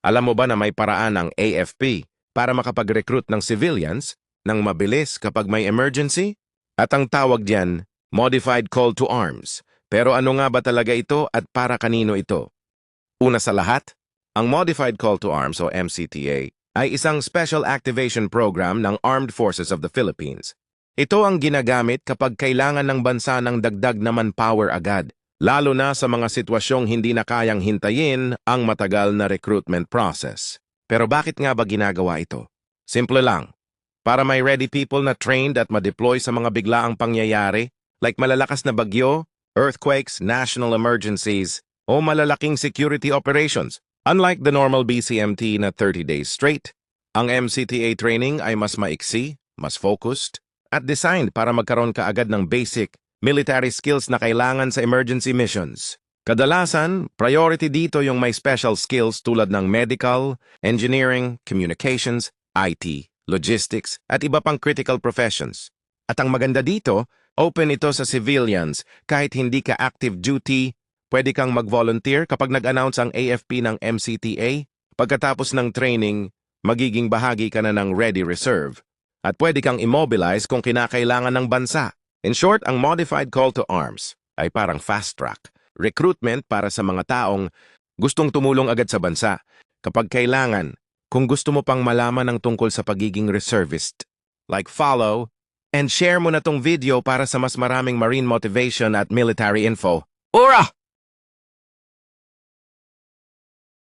Alam mo ba na may paraan ang AFP para makapag-recruit ng civilians ng mabilis kapag may emergency? At ang tawag diyan, Modified Call to Arms. Pero ano nga ba talaga ito at para kanino ito? Una sa lahat, ang Modified Call to Arms o MCTA ay isang special activation program ng Armed Forces of the Philippines. Ito ang ginagamit kapag kailangan ng bansa ng dagdag na manpower agad, lalo na sa mga sitwasyong hindi na kayang hintayin ang matagal na recruitment process. Pero bakit nga ba ginagawa ito? Simple lang, para may ready people na trained at ma-deploy sa mga biglaang pangyayari like malalakas na bagyo, earthquakes, national emergencies, o malalaking security operations. Unlike the normal BCMT na 30 days straight, ang MCTA training ay mas maiksi, mas focused, at designed para magkaroon ka agad ng basic military skills na kailangan sa emergency missions. Kadalasan, priority dito yung may special skills tulad ng medical, engineering, communications, IT, logistics, at iba pang critical professions. At ang maganda dito, open ito sa civilians kahit hindi ka active duty. Pwede kang mag-volunteer kapag nag-announce ang AFP ng MCTA. Pagkatapos ng training, magiging bahagi ka na ng Ready Reserve. At pwede kang immobilize kung kinakailangan ng bansa. In short, ang Modified Call to Arms ay parang fast track. Recruitment para sa mga taong gustong tumulong agad sa bansa. Kapag kailangan, kung gusto mo pang malaman ng tungkol sa pagiging reservist, like follow, and share mo na tong video para sa mas maraming marine motivation at military info. Ura!